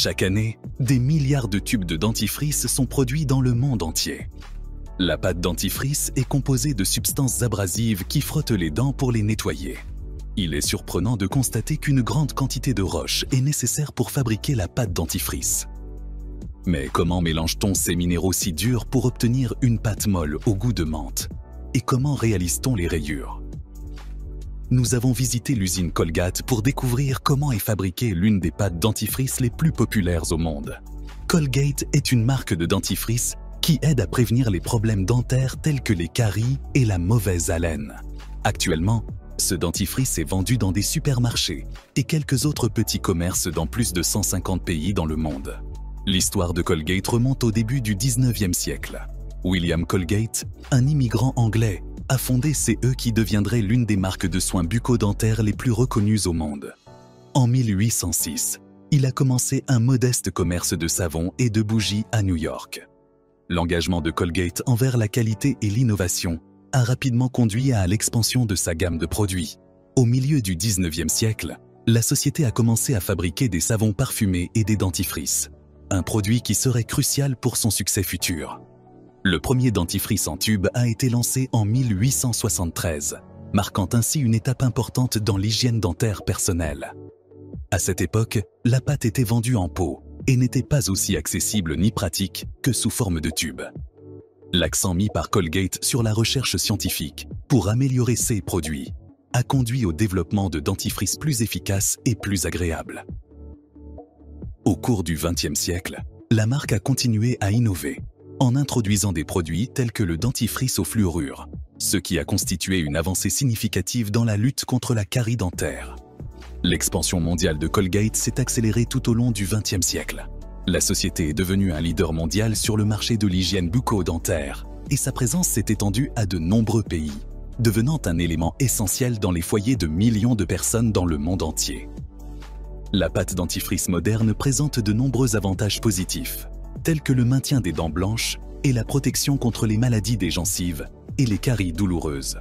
Chaque année, des milliards de tubes de dentifrice sont produits dans le monde entier. La pâte dentifrice est composée de substances abrasives qui frottent les dents pour les nettoyer. Il est surprenant de constater qu'une grande quantité de roche est nécessaire pour fabriquer la pâte dentifrice. Mais comment mélange-t-on ces minéraux si durs pour obtenir une pâte molle au goût de menthe? Et comment réalise-t-on les rayures? Nous avons visité l'usine Colgate pour découvrir comment est fabriquée l'une des pâtes dentifrice les plus populaires au monde. Colgate est une marque de dentifrice qui aide à prévenir les problèmes dentaires tels que les caries et la mauvaise haleine. Actuellement, ce dentifrice est vendu dans des supermarchés et quelques autres petits commerces dans plus de 150 pays dans le monde. L'histoire de Colgate remonte au début du 19e siècle. William Colgate, un immigrant anglais, a fondé CE qui deviendrait l'une des marques de soins bucco-dentaires les plus reconnues au monde. En 1806, il a commencé un modeste commerce de savon et de bougies à New York. L'engagement de Colgate envers la qualité et l'innovation a rapidement conduit à l'expansion de sa gamme de produits. Au milieu du 19e siècle, la société a commencé à fabriquer des savons parfumés et des dentifrices, un produit qui serait crucial pour son succès futur. Le premier dentifrice en tube a été lancé en 1873, marquant ainsi une étape importante dans l'hygiène dentaire personnelle. À cette époque, la pâte était vendue en pot et n'était pas aussi accessible ni pratique que sous forme de tube. L'accent mis par Colgate sur la recherche scientifique pour améliorer ses produits a conduit au développement de dentifrices plus efficaces et plus agréables. Au cours du XXe siècle, la marque a continué à innover en introduisant des produits tels que le dentifrice au fluorure, ce qui a constitué une avancée significative dans la lutte contre la carie dentaire. L'expansion mondiale de Colgate s'est accélérée tout au long du XXe siècle. La société est devenue un leader mondial sur le marché de l'hygiène bucco-dentaire et sa présence s'est étendue à de nombreux pays, devenant un élément essentiel dans les foyers de millions de personnes dans le monde entier. La pâte dentifrice moderne présente de nombreux avantages positifs, tels que le maintien des dents blanches et la protection contre les maladies des gencives et les caries douloureuses.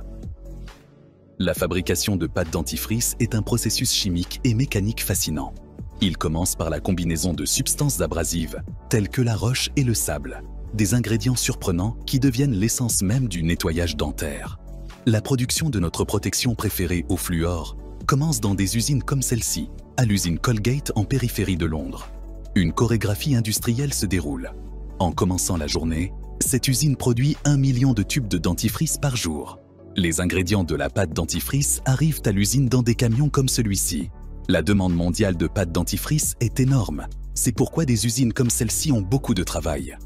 La fabrication de pâte dentifrice est un processus chimique et mécanique fascinant. Il commence par la combinaison de substances abrasives, telles que la roche et le sable, des ingrédients surprenants qui deviennent l'essence même du nettoyage dentaire. La production de notre protection préférée au fluor commence dans des usines comme celle-ci, à l'usine Colgate en périphérie de Londres. Une chorégraphie industrielle se déroule. En commençant la journée, cette usine produit 1 million de tubes de dentifrice par jour. Les ingrédients de la pâte dentifrice arrivent à l'usine dans des camions comme celui-ci. La demande mondiale de pâte dentifrice est énorme. C'est pourquoi des usines comme celle-ci ont beaucoup de travail.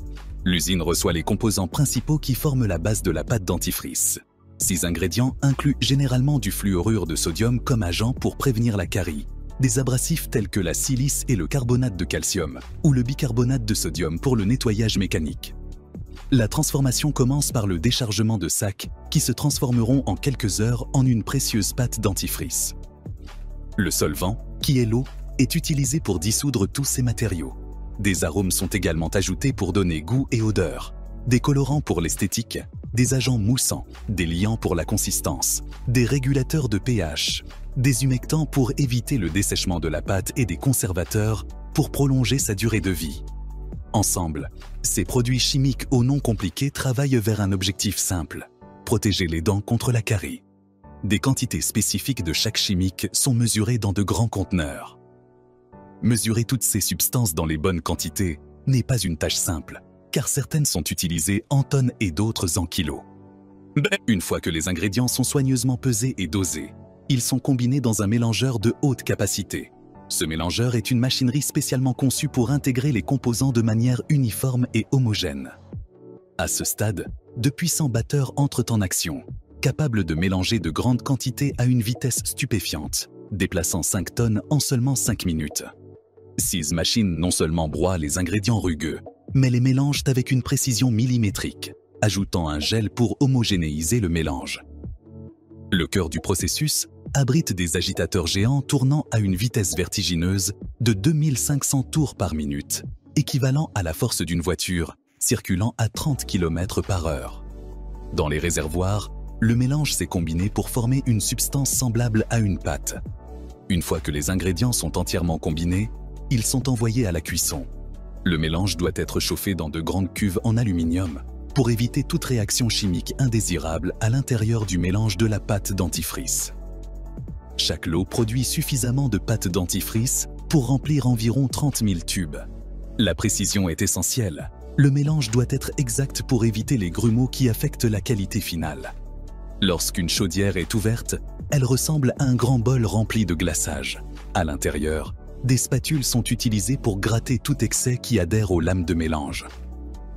L'usine reçoit les composants principaux qui forment la base de la pâte dentifrice. Ces ingrédients incluent généralement du fluorure de sodium comme agent pour prévenir la carie, des abrasifs tels que la silice et le carbonate de calcium ou le bicarbonate de sodium pour le nettoyage mécanique. La transformation commence par le déchargement de sacs qui se transformeront en quelques heures en une précieuse pâte dentifrice. Le solvant, qui est l'eau, est utilisé pour dissoudre tous ces matériaux. Des arômes sont également ajoutés pour donner goût et odeur, des colorants pour l'esthétique, des agents moussants, des liants pour la consistance, des régulateurs de pH, des humectants pour éviter le dessèchement de la pâte et des conservateurs pour prolonger sa durée de vie. Ensemble, ces produits chimiques au nom compliqué travaillent vers un objectif simple, protéger les dents contre la carie. Des quantités spécifiques de chaque chimique sont mesurées dans de grands conteneurs. Mesurer toutes ces substances dans les bonnes quantités n'est pas une tâche simple, car certaines sont utilisées en tonnes et d'autres en kilos. Une fois que les ingrédients sont soigneusement pesés et dosés, ils sont combinés dans un mélangeur de haute capacité. Ce mélangeur est une machinerie spécialement conçue pour intégrer les composants de manière uniforme et homogène. À ce stade, de puissants batteurs entrent en action, capables de mélanger de grandes quantités à une vitesse stupéfiante, déplaçant 5 tonnes en seulement 5 minutes. Ces machines non seulement broient les ingrédients rugueux, mais les mélangent avec une précision millimétrique, ajoutant un gel pour homogénéiser le mélange. Le cœur du processus abrite des agitateurs géants tournant à une vitesse vertigineuse de 2500 tours par minute, équivalent à la force d'une voiture circulant à 30 km/h. Dans les réservoirs, le mélange s'est combiné pour former une substance semblable à une pâte. Une fois que les ingrédients sont entièrement combinés, ils sont envoyés à la cuisson. Le mélange doit être chauffé dans de grandes cuves en aluminium pour éviter toute réaction chimique indésirable à l'intérieur du mélange de la pâte dentifrice. Chaque lot produit suffisamment de pâte dentifrice pour remplir environ 30 000 tubes. La précision est essentielle. Le mélange doit être exact pour éviter les grumeaux qui affectent la qualité finale. Lorsqu'une chaudière est ouverte, elle ressemble à un grand bol rempli de glaçage. À l'intérieur, des spatules sont utilisées pour gratter tout excès qui adhère aux lames de mélange.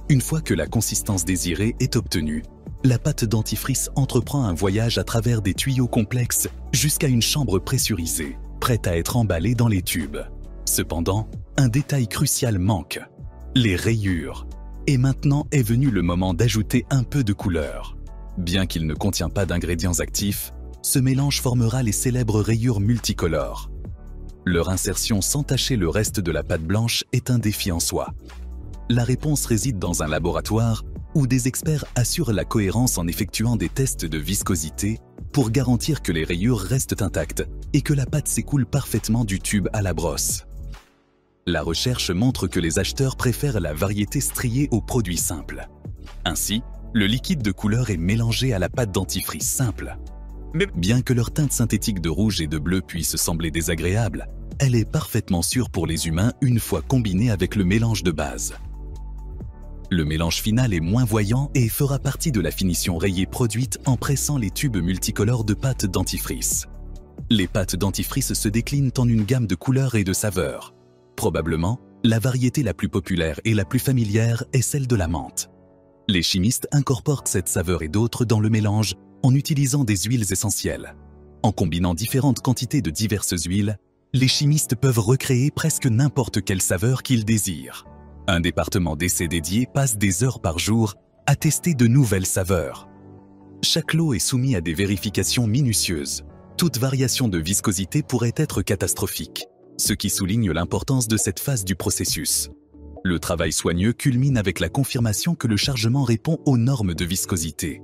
Une fois que la consistance désirée est obtenue, la pâte dentifrice entreprend un voyage à travers des tuyaux complexes jusqu'à une chambre pressurisée, prête à être emballée dans les tubes. Cependant, un détail crucial manque: les rayures. Et maintenant est venu le moment d'ajouter un peu de couleur. Bien qu'il ne contient pas d'ingrédients actifs, ce mélange formera les célèbres rayures multicolores. Leur insertion sans tacher le reste de la pâte blanche est un défi en soi. La réponse réside dans un laboratoire où des experts assurent la cohérence en effectuant des tests de viscosité pour garantir que les rayures restent intactes et que la pâte s'écoule parfaitement du tube à la brosse. La recherche montre que les acheteurs préfèrent la variété striée aux produits simples. Ainsi, le liquide de couleur est mélangé à la pâte dentifrice simple. Mais bien que leur teinte synthétique de rouge et de bleu puisse sembler désagréable, elle est parfaitement sûre pour les humains une fois combinée avec le mélange de base. Le mélange final est moins voyant et fera partie de la finition rayée produite en pressant les tubes multicolores de pâte dentifrice. Les pâtes dentifrice se déclinent en une gamme de couleurs et de saveurs. Probablement, la variété la plus populaire et la plus familière est celle de la menthe. Les chimistes incorporent cette saveur et d'autres dans le mélange en utilisant des huiles essentielles. En combinant différentes quantités de diverses huiles, les chimistes peuvent recréer presque n'importe quelle saveur qu'ils désirent. Un département d'essai dédié passe des heures par jour à tester de nouvelles saveurs. Chaque lot est soumis à des vérifications minutieuses. Toute variation de viscosité pourrait être catastrophique, ce qui souligne l'importance de cette phase du processus. Le travail soigneux culmine avec la confirmation que le chargement répond aux normes de viscosité.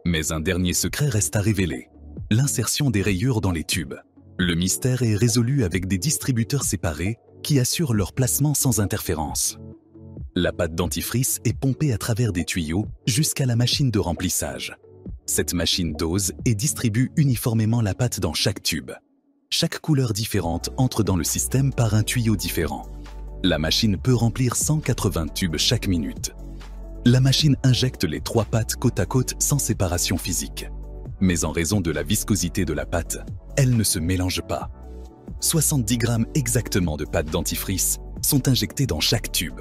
Mais un dernier secret reste à révéler: l'insertion des rayures dans les tubes. Le mystère est résolu avec des distributeurs séparés qui assurent leur placement sans interférence. La pâte dentifrice est pompée à travers des tuyaux jusqu'à la machine de remplissage. Cette machine dose et distribue uniformément la pâte dans chaque tube. Chaque couleur différente entre dans le système par un tuyau différent. La machine peut remplir 180 tubes chaque minute. La machine injecte les 3 pâtes côte à côte sans séparation physique. Mais en raison de la viscosité de la pâte, elle ne se mélange pas. 70 grammes exactement de pâte dentifrice sont injectés dans chaque tube.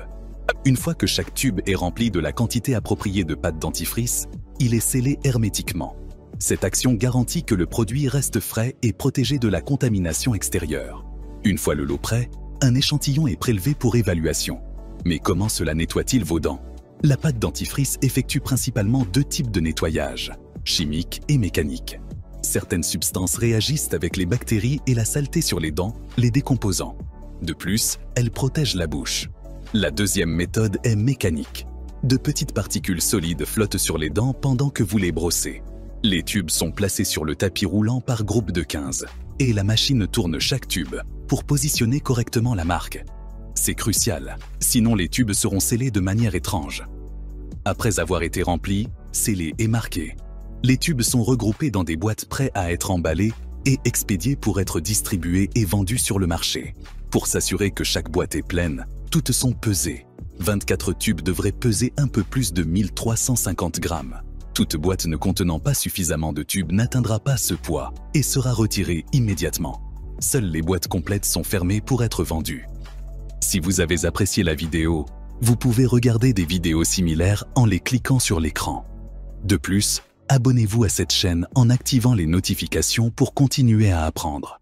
Une fois que chaque tube est rempli de la quantité appropriée de pâte dentifrice, il est scellé hermétiquement. Cette action garantit que le produit reste frais et protégé de la contamination extérieure. Une fois le lot prêt, un échantillon est prélevé pour évaluation. Mais comment cela nettoie-t-il vos dents? La pâte dentifrice effectue principalement 2 types de nettoyage, chimique et mécanique. Certaines substances réagissent avec les bactéries et la saleté sur les dents, les décomposant. De plus, elles protègent la bouche. La deuxième méthode est mécanique. De petites particules solides flottent sur les dents pendant que vous les brossez. Les tubes sont placés sur le tapis roulant par groupe de 15 et la machine tourne chaque tube pour positionner correctement la marque. C'est crucial, sinon les tubes seront scellés de manière étrange. Après avoir été remplis, scellés et marqués, les tubes sont regroupés dans des boîtes prêts à être emballés et expédiés pour être distribués et vendus sur le marché. Pour s'assurer que chaque boîte est pleine, toutes sont pesées. 24 tubes devraient peser un peu plus de 1350 grammes. Toute boîte ne contenant pas suffisamment de tubes n'atteindra pas ce poids et sera retirée immédiatement. Seules les boîtes complètes sont fermées pour être vendues. Si vous avez apprécié la vidéo, vous pouvez regarder des vidéos similaires en les cliquant sur l'écran. De plus, abonnez-vous à cette chaîne en activant les notifications pour continuer à apprendre.